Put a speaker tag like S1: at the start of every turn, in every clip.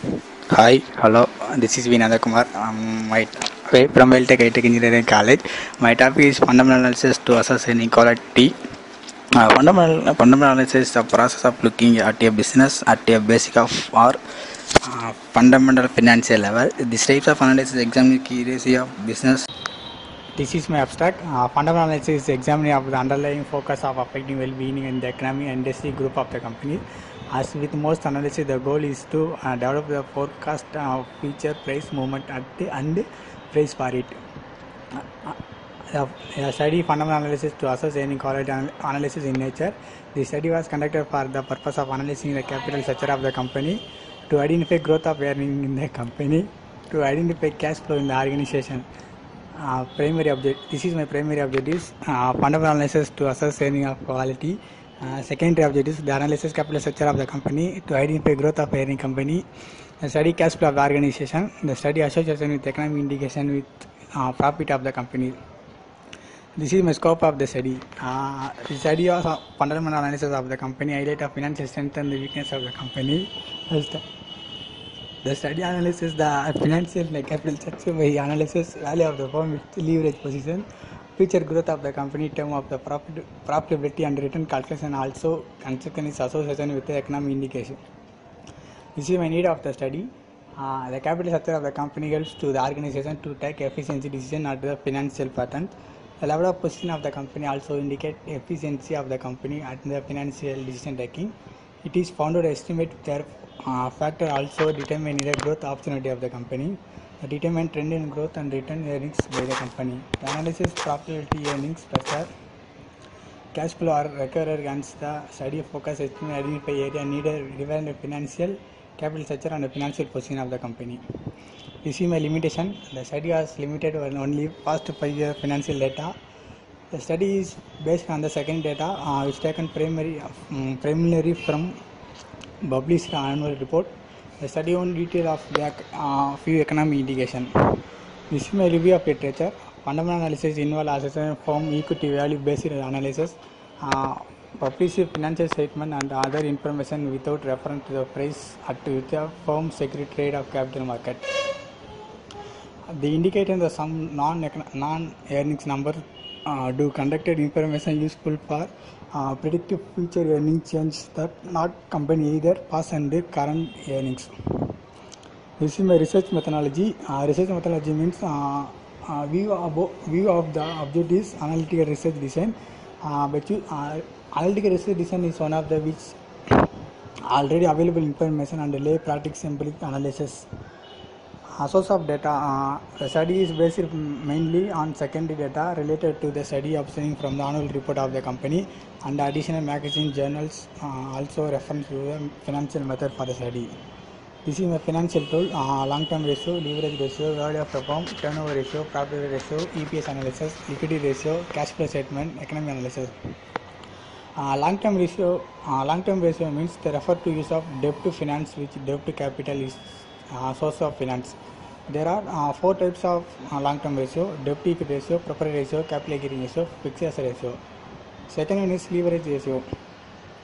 S1: Hi, hello. This is Vinanda Kumar. My from Veltech Tech Engineering College. My topic is fundamental analysis to assess inequality. Fundamental analysis is the process of looking at a business at a basic of or fundamental financial level. This types of analysis examine key ratio of business. This is my abstract. Fundamental analysis is examining of the underlying focus of affecting well-being in the economy and industry group of the company. As with most analysis, the goal is to develop the forecast of future price movement at the and price for it. The study fundamental analysis to assess any quality analysis in nature. The study was conducted for the purpose of analyzing the capital structure of the company, to identify growth of earning in the company, to identify cash flow in the organization. Primary object. This is my primary objectives. Fundamental analysis to assess earning of quality. Secondary objectives: the analysis capital structure of the company to identify growth of earning company. The study cash flow of the organization. The study association with economic indication with profit of the company. This is my scope of the study. The study of fundamental analysis of the company, highlight of financial strength and the weakness of the company. The study analyzes the financial capital structure by analysis value of the firm with leverage position, future growth of the company, term of the profitability and return calculation, also consequence association with the economic indication. This is my need of the study. The capital structure of the company helps to the organization to take efficiency decision at the financial pattern. The level of position of the company also indicate efficiency of the company at the financial decision taking. It is found to estimate their factor also determine the growth opportunity of the company. The determine trend in growth and return earnings by the company. The analysis profitability earnings per share. Cash flow are recurred against the study of focus estimate identify area needed develop financial capital structure and the financial position of the company. This is my limitation. The study was limited on only past 5-year financial data. The study is based on the second data which taken primarily from published annual report. The study on detail of the few economic indication. This is my review of literature. Fundamental analysis involves assessment from equity value based analysis, publish financial statement and other information without reference to the price at which the firm security trade of capital market. The indicator the some non-earnings number do conducted information useful for predictive future earnings change that not company either past and current earnings. This is my research methodology. Research methodology means view of the objectives analytical research design. Analytical research design is one of the which already available information and lay practice empiric analysis. Source of data. The study is based mainly on secondary data related to the study obtaining from the annual report of the company and additional magazine journals also reference to the financial method for the study. This is my financial tool, long-term ratio, leverage ratio, value of the firm, turnover ratio, profitability ratio, EPS analysis, liquidity ratio, cash flow statement, economic analysis. Long-term ratio means the refer to use of debt to finance, which debt to capital is source of finance. There are 4 types of long-term ratio: debt to equity ratio, property ratio, capital gearing ratio, fixed asset ratio. Second one is leverage ratio.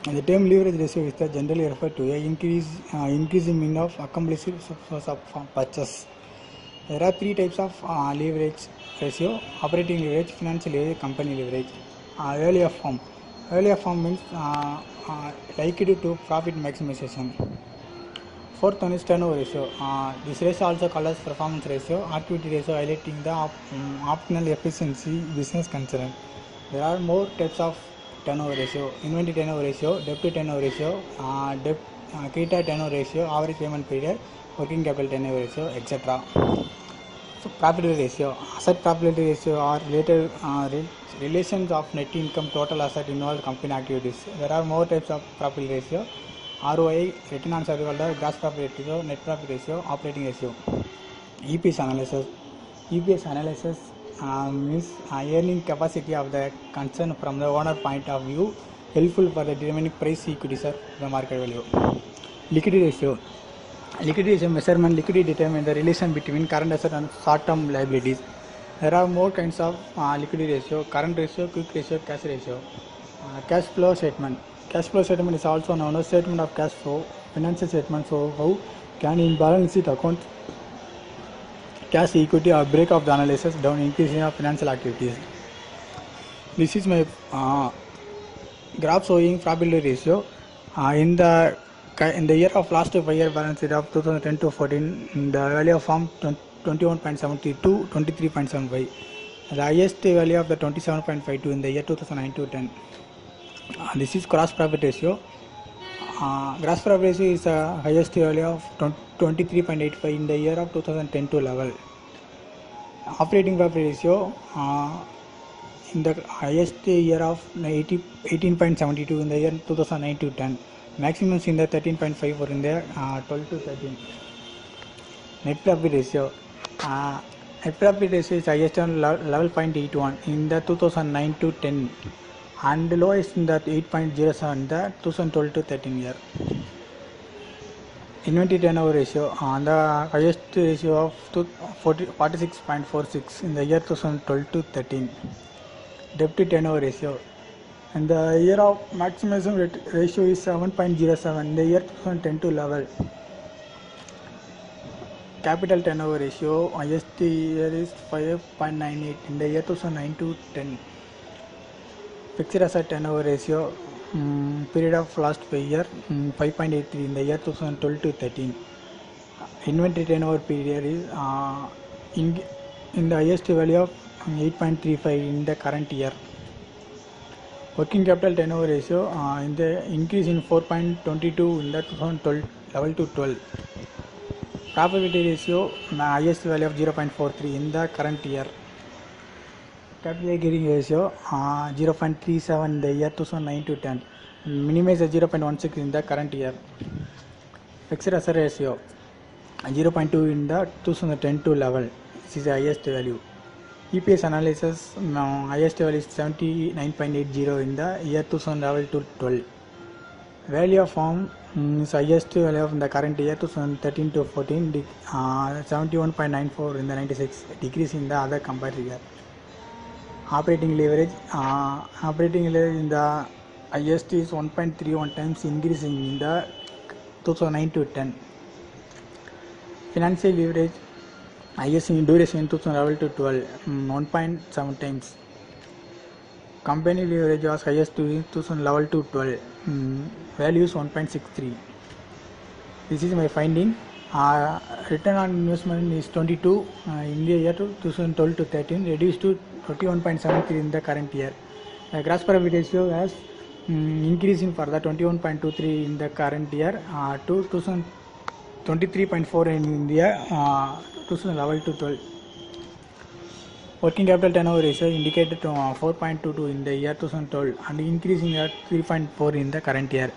S1: The term leverage ratio is generally referred to increasing mean of accomplished source of purchase. There are 3 types of leverage ratio: operating leverage, financial leverage, company leverage. Value of firm. Value of firm means likely to profit maximization. Fourth one is turnover ratio. This ratio also called as performance ratio, activity ratio, highlighting the optimal efficiency business concern. There are more types of turnover ratio: inventory turnover ratio, debt to turnover ratio, creditor turnover ratio, average payment period, working capital turnover ratio, etc. So profitability ratio. Asset profitability ratio are related relations of net income total asset involved company activities. There are more types of profitability ratio: ROI, return on shareholder, gross profit ratio, net profit ratio, operating ratio. EPS analysis. EPS analysis means earning capacity of the concern from the owner point of view, helpful for the determining price equity of the market value. Liquidity ratio. Liquidity is a measurement. Liquidity determines the relation between current asset and short-term liabilities. There are more kinds of liquidity ratio: current ratio, quick ratio, cash ratio. Cash flow statement. Cash flow statement is also known as statement of cash flow. Financial statement show how can in balance sheet account cash equity or break of the analysis down increasing of financial activities. This is my graph showing probability ratio in the year of last 5 year balance sheet of 2010 to 14. The value of form 21.70 to 23.75. The highest value of the 27.52 in the year 2009 to 10. This is gross profit ratio. Gross profit ratio is the highest value of 23.85 in the year of 2010 to 11. Operating profit ratio in the highest year of 18.72 in the year 2009 to 10. Maximums in the 13.54 in the 12 to 13. Net profit ratio. Net profit ratio is highest on level 0.81 in the 2009 to 10 and lowest in the 8.07 in the 2012 to 13 year. Inventory turnover ratio on the highest ratio of 46.46 in the year 2012 to 13. Debt to turnover ratio and the year of maximum ratio is 7.07 in the year 2010 to 11. Capital turnover ratio highest year is 5.98 in the year 2009 to 10. Fixed asset turnover ratio period of last 5 year 5.83 in the year 2012 to 13. Inventory turnover period is in the highest value of 8.35 in the current year. Working capital turnover ratio in the increase in 4.22 in the 2012 level to 12. Profitability ratio highest value of 0.43 in the current year. Capital gearing ratio 0.37 in the year 2009 to 10. Minimize 0.16 in the current year. Fixed asset ratio 0.2 in the 2010 to level. This is the highest value. EPS analysis highest value is 79.80 in the year 2011 to 12. Value of firm is highest value of the current year 2013 to 14, 71.94 in the 96, decrease in the other comparative year. Operating leverage in the highest is 1.31 times, increasing in the 2009 to 10. Financial leverage highest in duration in 2011 to 12, 1.7 times. Company leverage was highest in 2011 to 12, value is 1.63. This is my finding. Return on investment is 22 in the year 2012 to 13, reduced to 21.73 in the current year. The gross profit ratio has increasing for the 21.23 in the current year to 23.4 in the year 2011 to 12. Working capital turnover ratio indicated 4.22 in the year 2012 and increasing at 3.4 in the current year.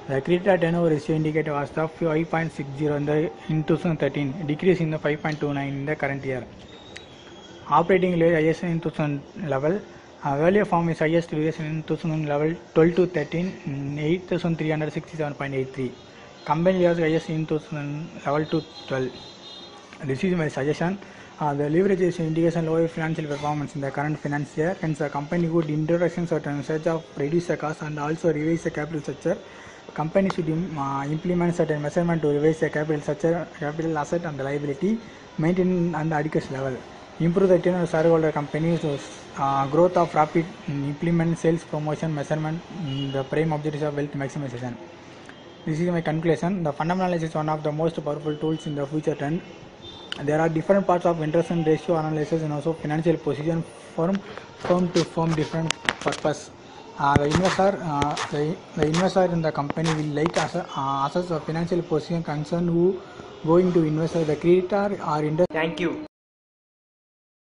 S1: The credit turnover ratio indicator was of 5.60 in 2013, decrease in the 5.29 in the current year. Operating leverage highest in 2011. Value of firm is highest duration in 2011 12 to 13, 8,367.83. Company leverage highest in 2011 to 12. This is my suggestion. The leverage is indication lower financial performance in the current financial year. Hence, the company would introduction certain search of reduce the cost and also revise the capital structure. Company should implement certain measurement to revise the capital structure, capital asset and liability, maintain and adequacy level. Improve the return of shareholder companies, growth of profit, implement sales promotion measurement, the prime objectives of wealth maximization. This is my conclusion. The fundamental analysis is one of the most powerful tools in the future trend. There are different parts of interest and ratio analysis and also financial position firm to firm different purpose. The investor in the company will like assess the financial position concern who going to invest the creditor or investor.
S2: Thank you.